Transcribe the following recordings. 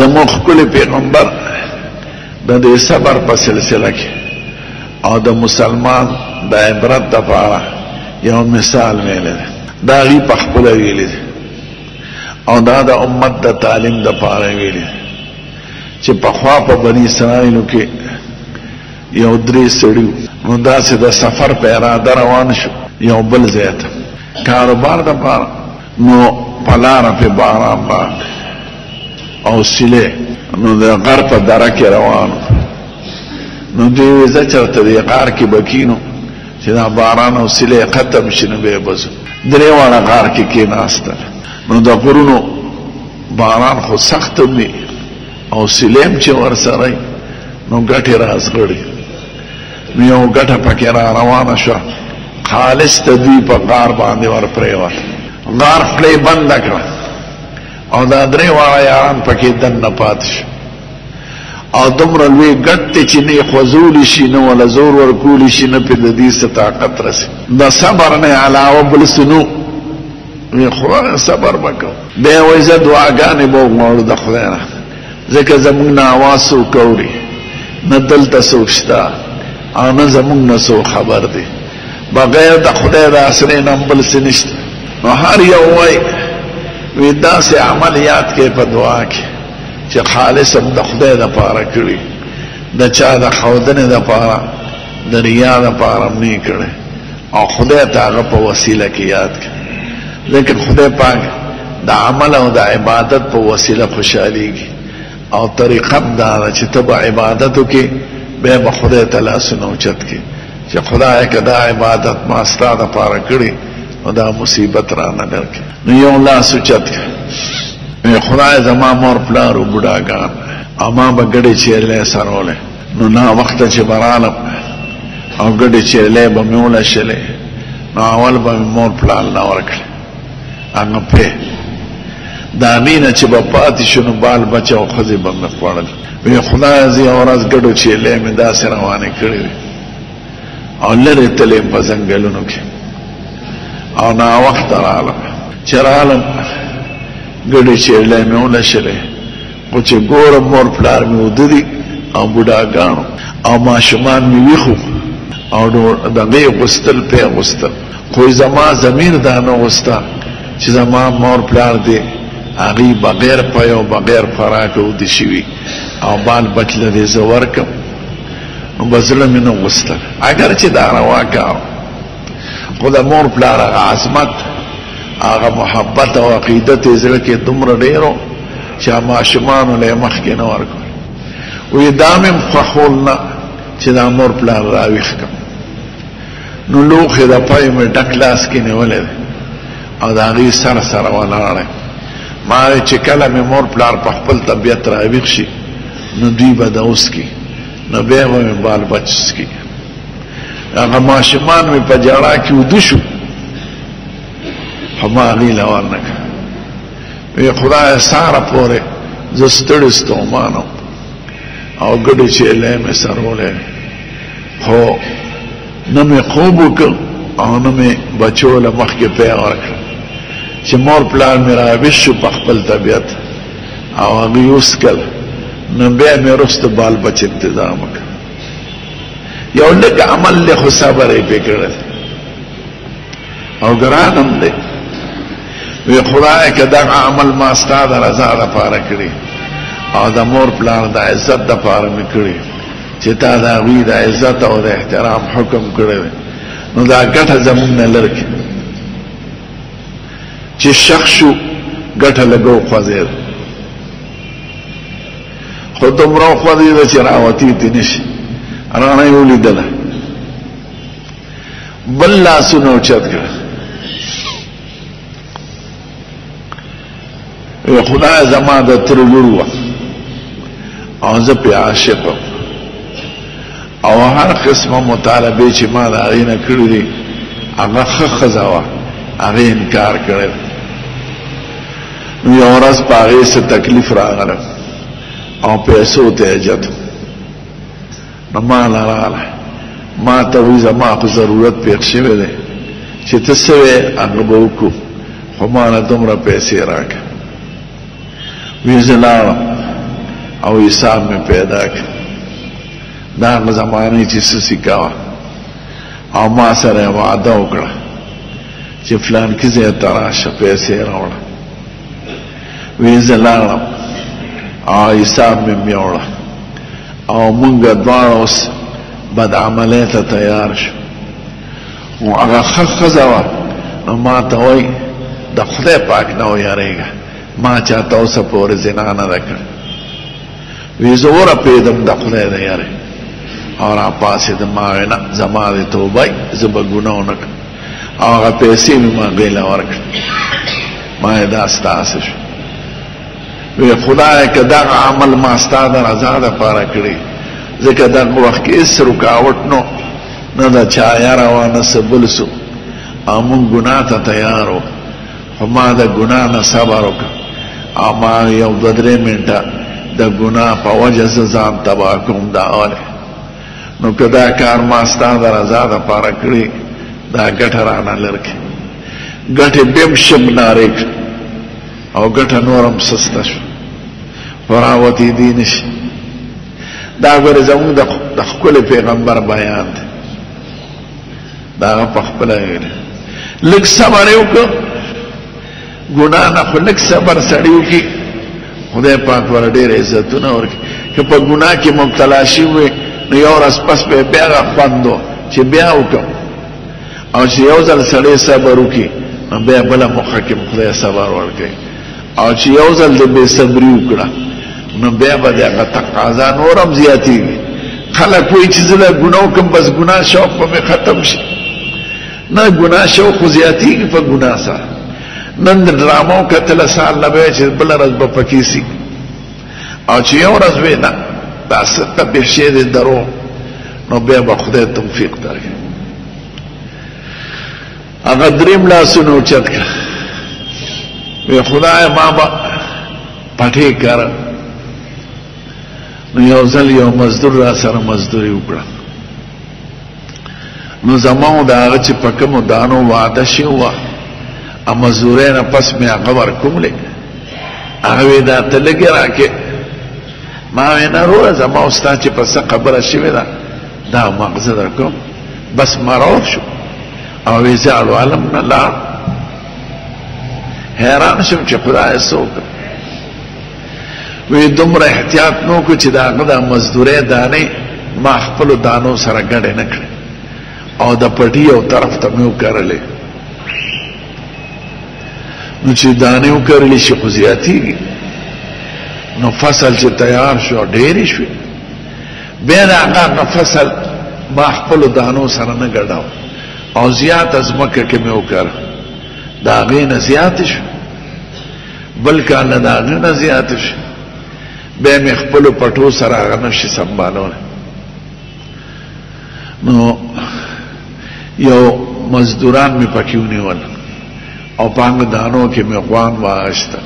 زمون خپل پیغمبر د دې صبر په سلسله کې او د مسلمان د عبرت دپاره یو مثال ویلی دی دا غي په خپله ویلی دی او دا د امت د تعلیم دپاره ویلی دی چې پخوا په بني اسرائیلو کې یو درې سړي نو داسې د سفر په اراده روان شو یو بل ځای ته کاروبار دپاره نو په لاره پې باران باندې او سیلې نو د غر په دره کې روانو نو دوی وی زه چېرته دې غار کې به کینو چې دا باران او سیلې ختم شي نو بیا بځو درې واړه غار کې کېناستل نو د غرونو باران خو سخت وي او سیلې هم چې ورسره نو ګټې رازغړي نو یو ګټه پکې را روانه شوه خالص د دوی په غار باندې ور پرېوت غار خولې بنده کړه او دا درې واړه یاران پکې دننه پاتې شو او دومره لوی ګټ دی چې نه یې خوځولی شي نه وله زور ورکولی شي نه پرې د دې څه طاقت رسي د صبر نه علاوه بل څه نو وی خدای صبر به کوو بیا یې وایي زه دعاګانې به وغواړو د خدای نه ځکه زمونږ نه اواز څوک اوري نه دلته څوک شته او نه زمونږ نه څوک خبر دی بغیر د خدای د اسرې نه هم بل څه نشته نو هر یو وایي وی داسې عمل یاد کې په دعا کې چې خالص هم د خدای دپاره کړي د چا د ښودنې دپاره د ریا دپاره هم نه کړی او خدای ته هغه په وسیله کې یاد کړي لیکن خدای پاک د عمل او د عبادت په وسیله خوشحالیږي او طریقه هم دا ده چې ته به عبادت وکړې بیا به خدای ته لاسونه اوچت کړي چې خدای که دا عبادت ما ستا دپاره کړي نو دا مصیبت را نه درکړي نو یو لاس اوچت کړه خدای زما مور پلار و بوډاګان او ما به ګډې چیرلې سرولې نو ناوخته چې به رالم او ګډې چیرلې به مې ولشلې نو اول به مې مور پلار نه ورکړې هغه پې د هغې نه چې به پاتې شو نو بال بچه او ښځې به مې خوړل وی خدای زه یوه ورځ ګډو چیرلې مې داسې روانې کړې وې او لرې تلې په ځنګلونو کې او ناوخته رالم چې رالم ګډې چیرلې مې ولشلې خو چې ګورم مور پلار مې وده دي او بوډاګانو او ماشومان مې ویښو او دغه یې غوستل پې غوستل خو زما ضمیر دا نه غوسته چې زما مور پلار دی هغې بغیر پی او بغیر خوراکه وده شوي او بال بچ له دې زه ورکم نو به زړه مې نه غوستل اگر چې دا روا کار خو د مور پلار هغه عظمت هغه محبت او عقیدت یې زړه کې دومره ډېر و چې ماشومانو له یې مخکې نه ورکړل وی دا مې خوښول نه چې دا مور پلار راویښ کړم نو لوښې د پی مې ډک لاس کې نیولی دی او د هغې سر سره ولاړی ما وی چې کله مې مور پلار په خپل طبیعت راویښ شي نو دوی به د اوس کې نو بیا به مې بال بچ څکي هغه ماشومان مې په جړا کې وده شو خو ما هغې له ور نه کړه وی خدایه ساره پورې زه ستړی ستومانم او ګډې چیلې مې سرولی خو نه مې خوب وکړ او نه مې بچو له مخکې پی ورکړه چې مور پلار مې راویښ شو په خپل طبیعت او هغې وڅکل نو بیا مې وروسته بال بچ انتظام وکړ یو لږ عمل دی خو صبر یې پې کړی او ګران هم دی وی خدای که دغه عمل ما ستا د رضا دپاره کړي او د مور پلار د عزت دپاره مې کړي چې تا د هغوی د عزت او د احترام حکم کړی دی نو دا ګټه زمونږ نه لرې چې شخ شو ګټه لږه وخوځېده خو دومره وخوځېده چې راوتېدې نه شي رڼه یې ولیدله بل لاسونه اوچت کړه خدای زما د تر لور وه او زه پې عاشق وم او هر قسمه مطالبې چې ما د هغې نه کړي دي هغه ښه ښځه وه هغې انکار کړی نو یو ورځ په هغې څه تکلیف راغله او پیسو ته یې جت نو ما له راغله ما ته وایي زما خو ضرورت پېښ شوی دی چې ته څه وې هغه به وکړو خو ما له دومره پیسې راکړه وی زه لاړم او حساب میں پیدا کر دا زمانے چې سسی کاوه او ما سره وعده وکړه چې فلان کې ځای ته راشه پیسې راوړه وی زه لاړم او حساب مې ویوړه او مونږ دواړه اوس بد عملی ته تیار شو او هغه ښه ښځه وه نو ما ته وایي د خدای پاک نه ویارېږه ما چاته اوسه پورې زنا نه ده کړې وی زه ورپېدم د خدای د یارې او راپاڅېدم ما وی نه زما د توبه زه به ګناه ونه کړم او هغه پیسې مې ما هغې له ورکړې ما یې دا ستاسې شو وی خدای که دغه عمل ما ستا د رضا دپاره کړي ځکه دغه وخت کې هېڅ رکاوټ نو نه د چا یاره وه نه څه بل سو او مونږ ګناه ته تیار وو خو ما د ګناه نه صبر وکړ او ما یو دوه درې منټه د ګناه په وجه زه ځان تباه کوم دا ولې نو که دا کار ما ستا د رضا دپاره کړي دا ګټه رانه لر کړي ګټې بیا هم شم نارې کړ او ګټه نور هم سسته شو خو راوتېدی نه شي دا ګورې زموږ د ښکلي پیغمبر بیان دی دا هغه په خپله ویلي لږ صبر یې وکړه ګناه نه خو لږ صبر سړی وکړي خدای پاک ور ډېر عزتونه ورکړي که په ګناه کې مبتلا شوی نو یو ورځ پس به بیا هغه خوند و چې بیا وکړم او چې یو ځل سړی صبر وکړي نو بیا بله موخه کې خدای صبر ورکوي او چې یو ځل د بې صبري وکړه نو بیا به د هغه تقاضا نور هم زیاتېږي خلک وایي چې زه له ګناه وکړم بس ګناه شوق به مې ختم شي نه ګناه شوق خو زیاتېږي په ګناه سره نن د ډرامو کتله سال نه به چې بله ورځ به پکې سي او چې یو ورځ وي نه دا څه به شی دی درو نو بیا به خدای توفیق درکړي هغه دریم لاسونه اوچت کړه وی خدای ما به پټې کړه نو یو ځل یو مزدور را سره مزدوري وکړه نو زما د هغه چې په کومو دانو وعده شوې وه مزدورۍ نه پس مې هغه ورکوملې هغه وی دا ته لږې راکې ما وی نه وروره زما او ستا چې په څه خبره شوې ده دا مغزه درکوم بس ما روغ شو او وی زه اړوالم نه لاړم حیران شم چې خدای څه وکړه وی دومره احتیاط نو کو چې د هغه د مزدورۍ دانې ما خپلو دانو سره ګډې نه کړې او د پټي یو طرف ته مې وکرلې نو چې دانې وکرلې شي خو زیاتېږي نو فصل چې تیار شو ډېرې شوې بیا د هغه نه فصل ما خپلو دانو سره نه ګډاو او زیاته ځمکه کې مې وکړه د هغې نه زیاتې شو بل کال نه د هغې نه زیاتې شو بیا مې خپلو پټو سره هغه نشي سنبالولی نو یو مزدوران مې پکې ونیول او په هغه دانو کې مې غوان واغشتل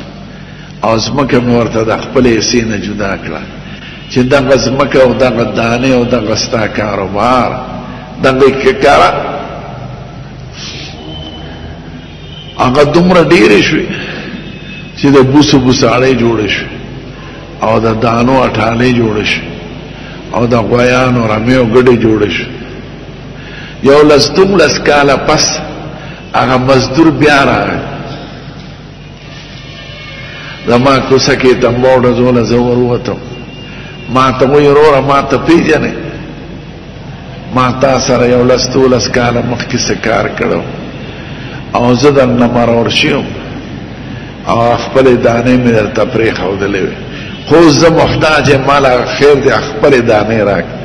او ځمکه مې ورته د خپلې حصې نه جدا کړه چې دغه ځمکه او دغه دانې او دغه ستا کاروبار دغه کې کاره هغه دومره ډېرې شوې چې د بوسو بوساړې جوړې شوې او د دانو اټالې جوړې شوې او د غویانو رمې او ګډې جوړې شوې یو لس دوولس کاله پس هغه مزدور بیا راغی زما کوڅه کې تنبا وډزوله زه وروتم ما ته وایي وروره ما ته پېژنې ما تا سره یو لس دولس کاله مخکې څه کار کړی او زه درنه مرور شوم او خپلې دانې مې درته پرېښودلې وې خو زه محتاج یم ما له خیر دی خپلې دانې راکړه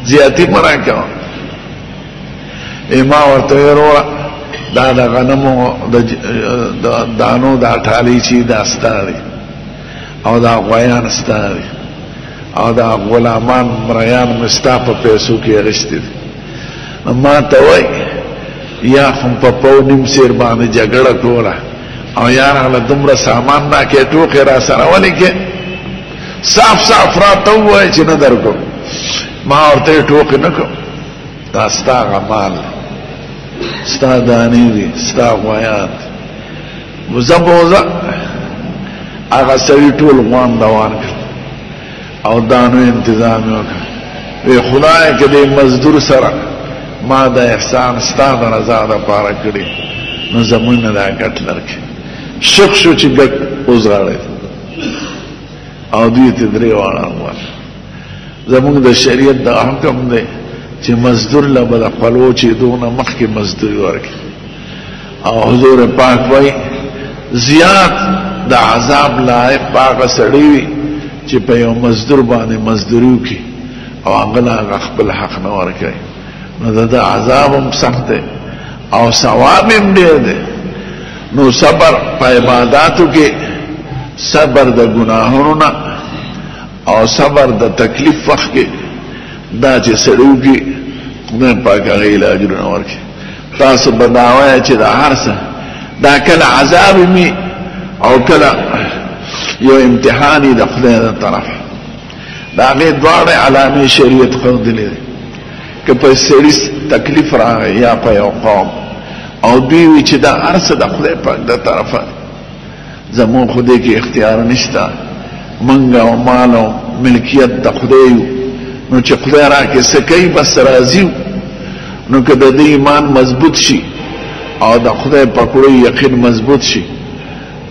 زیاتي مه راکوه ما ورته ویې وروره دا د غنمو د دانو دا ټالۍ چې دا ستا دی او دا غویان ستا دی او دا غلامان مریان مې ستا په پیسو کې اخیستي دي نو ما ته وایي یا خو په پو نیم سیر باندې جګړه کوله او یا راغله دومره سامان راکې ټوکې را سره ولې کې صاف صاف راته ووایه چې نه درکوم ما ورته یې ټوکې نه کوم دا ستا هغه مال ستا دانې دي ستا غویان وزه بوزه هغه سړي ټول غوان روان کړ او دانو انتظام وکړ وی خدای که دې مزدور سره ما د احسان ستا د رضا دپاره کړي نو زمونږ نه دا ګټ لرکې شک شو چې ګټ وزغاړی او دوی ته درې واړه ور زمونږ د شریعت د حکم دی چې مزدور له به د خپلو چېدونه مخکې مزدوري ورکړي او حضور پاک وایي زیات د عذاب لایق په هغه سړی وي چې په یو مزدور باندې مزدوري وکړي او هغه له هغه خپل حق نه ورکوي نو د عذاب هم سخت دی او ثواب هم ډېر دی نو صبر په عباداتو کې صبر د ګناهونو نه او صبر د تکلیف وخت کې دا چې سړی وکړي خدای پاک هغه له اجرونه ورکړي تاسو به دا وایئ چې د هر څه دا کله عذاب می او کله یو امتحانی د خدای د طرف دا هغې دواړه علامې شریعت ښودلې دي که په سړي تکلیف راغی یا په یو قوم او دوی وي چې دا هر څه د خدای پاک د طرفه زمون خدای کې اختیار نشته منګ او مال او ملکیت د خدای نو چې خدای راکړي څه کوي بس راضي نو که د دې ایمان مضبوط شي او د خدای په کړو یقین مضبوط شي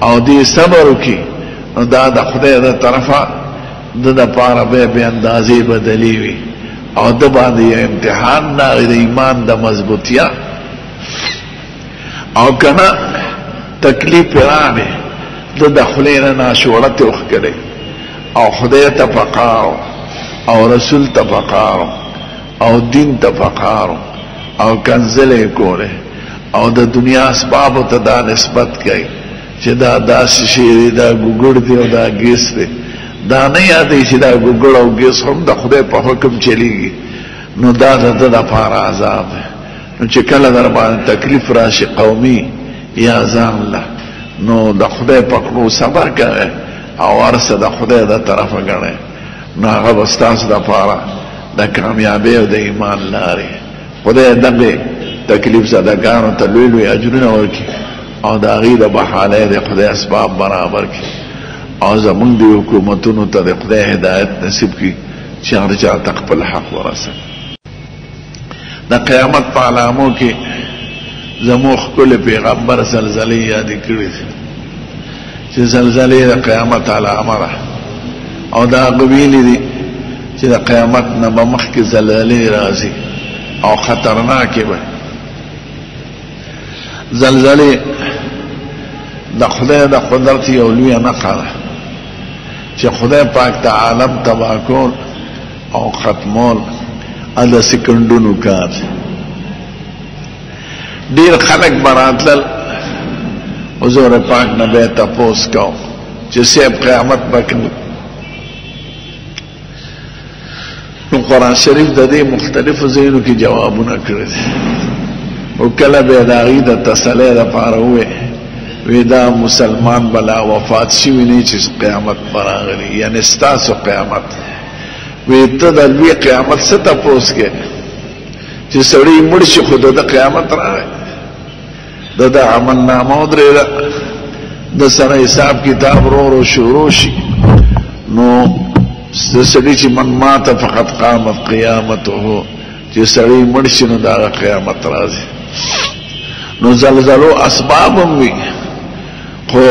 او دې صبر وکړي نو دا د خدای د طرفه د دپاره به اندازې بدلې وي او د باندې امتحان نه د ایمان د مضبوطیا او کنه تکلیف راغی د خولې نه ناشوړه وکړي او خدای ته فقار او رسول ته فقار او دین ته فقار او کنزلې کوله او د دنیا اسباب ته دا نسبت کوي چې دا داسې شی دا ګوګړ دی او دا ګیس دی دا نه یادې چې دا ګوګړ او ګیس هم د خدای په حکم چلیږي نو دا د لپاره عذاب دی نو چې کله در باندې تکلیف راشي قومي یا ځان له نو د خدای په کړو صبر کوي او ورسه د خدای د طرفه ګڼئ نو هغه به ستاسو دپاره د کامیابۍ او د ایمان لارې خدای دغې تکلیف زدګانو ته لوی لوی اجرونه ورکړي او د هغې د بحالۍ د خدای اسباب برابر کړي او زمونږ د حکومتونو ته د خدای هدایت نصیب کړي چې هر چا ته خپل حق ورسوي د قیامت په علامو کې زموږ ښکلی پیغمبر زلزلې یادې کړي دي چې زلزلې د قیامت علامه ده او دا هغه ویلي دي چې د قیامت نه به مخکې زلزلې راځي او خطرناکې به زلزلې د خدای د قدرت یو لویه نښه ده چې خدای پاک د عالم تباه کول او ختمول د سکندونو کار ډېر خلک به راتلل حضور پاک نه به یې تپوس کوم چې صاحب قیامت به کوي نو قرآن شریف د دې مختلفو ځایونو کې جوابونه کړي دي او کله به یې د هغې د تسلۍ دپاره وی دا مسلمان به لا وفات شوي نه چې قیامت به راغلي یعنې ستاسو قیامت وی ته د لوی قیامت څه تپوس کې چې سړی مړ شي خو د قیامت راغی د عمل نامه ودرېده د سره حساب کتاب رو شروع شي نو د سړي چې من ماته فقط قامت قیامته چې سړی مړ شي نو د هغه قیامت راځي نو زلزلو اسباب هم وي خو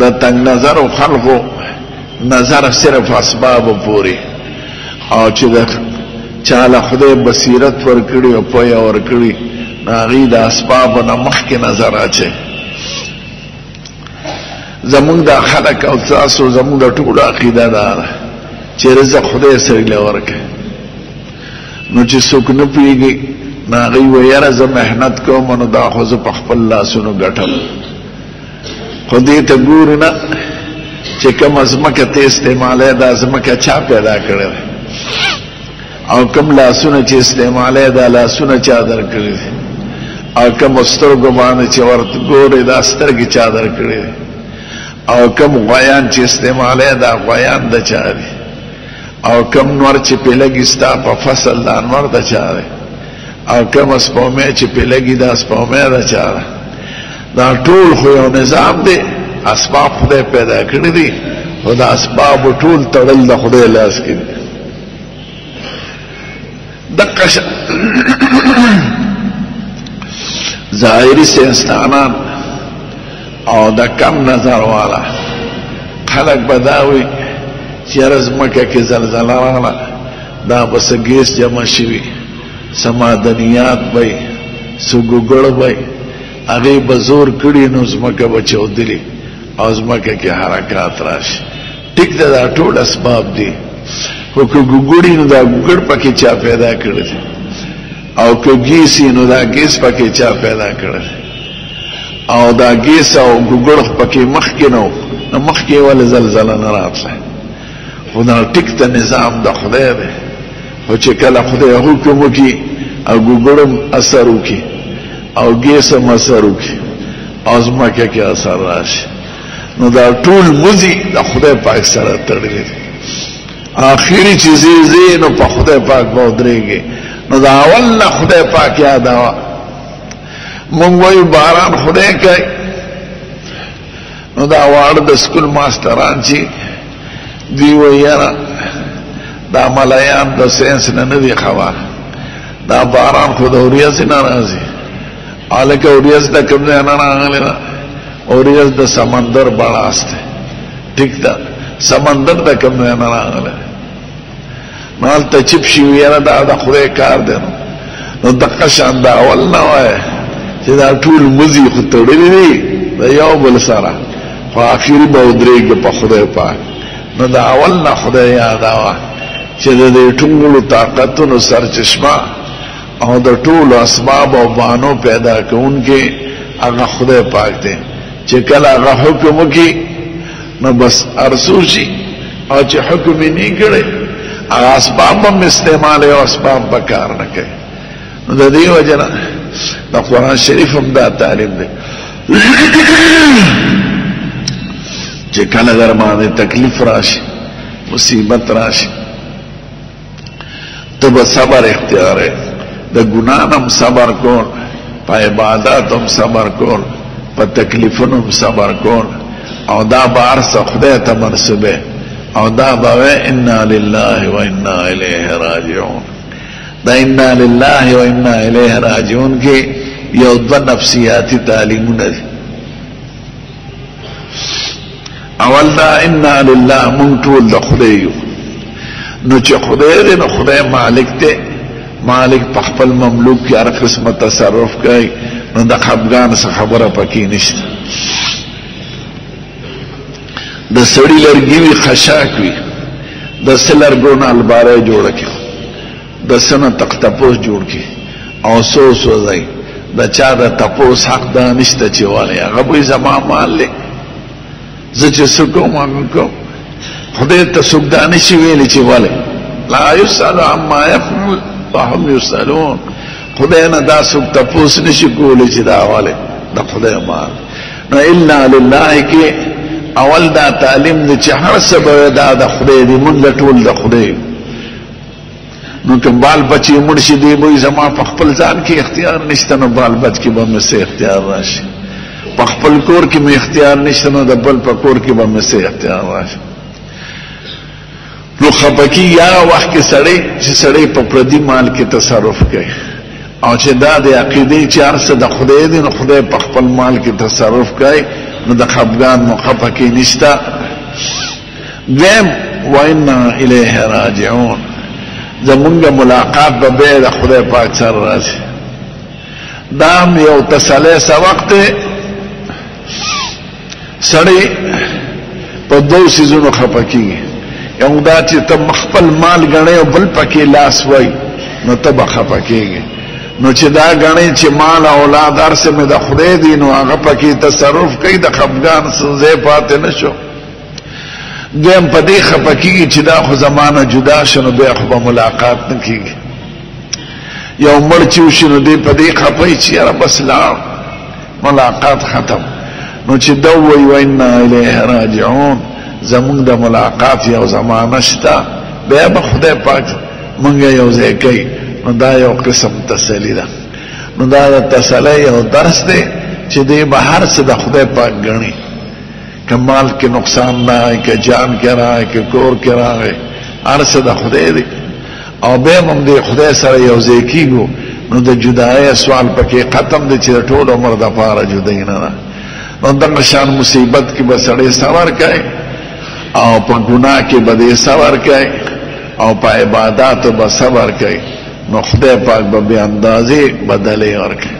د تنګ نظرو خلقو نظر صرف اسبابو پورې او چې د چاله خدای بصیرت ورکړي او پوهه ورکړي نو هغې د اسبابو نه مخکې نظر اچوي زمونږ دا خلک او تاسو زمونږ د ټولو عقیده دا ده چې رزق خدای سړي له ورکوي نو چې څوک نه پوهېږي نو هغوی وایي یاره زه محنت کوم نو دا خو زه په خپل لاسونو ګټم خو دې ته ګورو نه چې کومه ځمکه ته استعمالی دا ځمکه چا پیدا کړې ده او کوم لاسونه چې استعمالی دا لاسونه چا درکړي دي او کومو سترګو باندې چې ورته ګورې دا سترګې چا درکړي دي او کوم غویان چې استعمالی دا غویان د چا دي او کوم نور چې پې لګي ستا په فصل دا نور د چا دی او کومه سپومۍ چې پې لګي دا سپومۍ د چا ده دا ټول خو یو نظام دی اسباب خدای پیدا کړی دي او دا اسباب ټول تړل د خدای لاس کې دقه ظاهري سینسدانان او د کم نظر والا خلق بداوي چې رزمکه کې زلزلہ راغله دا بس ګیس جمع شوي سمادنیات وي سګوګړ وي هغه بزور کړي نو زمکه بچودلی او زمکه کې حرکات راشي ټیک دا ټول اسباب دي خو ګوګړی نو دا ګوګړ پکې چا پیدا کړی او که ګیسی نو دا ګیس پکې چا پیدا کړی او دا ګیس او ګوګړ پکې مخکې نو مخکې ول زلزلہ نه راتله خو دا ټیک ته نظام د خدای دی او چې کله خدای حکم وکړي او ګوګړم اثر وکړي او ګیسم اثر وکړي او زمکه کې اثر راشي نو دا ټول مزي د خدای پاک سره تړلي دي آخری چیزی زینو پا خدای پاک بودریگی نو دا اول نا خدای پاک یاد آوا منگوی باران خدای کئی نو دا وارد سکول ماستران چی دیوی یرا دا ملایان دا سینس ندی خواه دا باران خود اوریازی نرازی آلکه اوریاز دا کم دینا ناغلی نا اوریاز دا سمندر بڑاسته ٹھیک دا سمندر دا کم دینا ناغلی نال تا چپ شیویانا دا خدای کار دینا نو دقا شان دا اول نوائی چه دا طول مزی خود تڑلی دی دا یو بل سارا خو آخری با ادریگ پا خدای پاک نو دا اول نا خدای یاد آوا چه دا دی ٹنگلو طاقتونو سرچشمه او دا طول اسباب او بانو پیدا کون کے اگا خدای پاک دے چه کل اگا حکمو کی نو بس ارسوشی او چه حکمی نہیں کرے اگا اسباب هم استعمال او اسباب بکار نکے نو دا دی وجنا دا قرآن شریف هم دا تعلیم دے چه کل درمانے تکلیف راشی مصیبت راشی تو بس صبر اختیار ہے دا گناہم صبر کون پا عباداتم صبر کون پا تکلیفنم صبر کون او دا بارس خدای تا منصبه او دا باوے انا للہ و انا الیہ راجعون دا انا للہ و انا الیہ راجعون کی یو دو نفسیاتی تعلیمون دی اول دا انا للہ منطول دا خدایو نو چه خدای دی نو خدای مالک دی مالک پخپل مملوک کی هر قسم تصرف کئی نو دا خبگان سا خبر پکی نشت دا سڑی لرگیوی خشاکوی دا سلرگون الباره جوڑ کی دا سن تق تپوس جوڑ کی او سو دائی دا چا دا تپوس حق دا نشتا چی والی اغبوی زمان مال لی زچ سکو مانگو کو خدای تا سکدانشی ویلی چی والی لا یسالو عما یفعل وهم یسالون خدای نه دا سوک تپوس نشي کولی چې دا حواله د خدای مال نو الا لله کې اول دا تعلیم د چې هر څه به دا د خدای دی مونږ ټول د خدای نو کوم بال بچي مرشي دی وې زما په خپل ځان کې اختیار نشته نو بال بچ کې به مې سه اختیار راشي په خپل کور کې مې اختیار نشته نو د بل په کور کې به مې سه اختیار راشي نو خپکی یا وخت کې سړی چې سړی په پردي مال کې تصرف کوي او چې دا د عقیده چار څه د خدای دی نو خدای په خپل مال کې تصرف کوي نو د خپګان مخفقی نشتا دیم وإنا الیه راجعون زمونږ ملاقات به د خدای پاک سره راځي دام یو تسلی سبق دی سړی په دوه سيزونو خپکیږي یو دا چې ته خپل مال غنې او بل پکې لاس وای نو ته بخپه کېږي نو چې دا غنې چې مال اولاد ارسه مې د خدای دی نو هغه پکې تصرف کوي د خپګان سوزه پاتې نشو دیم په دې خپکیږي چې دا خو زمانہ جدا شنو بیا خو ملاقات نه کیږي یو مړ چې شنو دې په دې خپای چې را بس لا ملاقات ختم نو چې دوی وینا الیه راجعون زمون د ملاقات یو زمانه شتا بیا به خدای پاک مونږ یو ځای کوي نو دا یو قسم تسلی ده نو دا تسلی یو درس دی چې دې به هر څه د خدای پاک غني کمال کې نقصان نه کې جان کې راغی کې کور کې راغی ارسه د خدای دی او به هم د خدای سره یو ځای کیږو نو د جدای سوال پکې ختم دي چې ټول عمر د پاره جدای نه نو د نشان مصیبت کې به سړی صبر کوي او په ګناه کې به صبر کوي او په عبادت به صبر کوي نو خدای پاک به اندازې بدلې ورکړي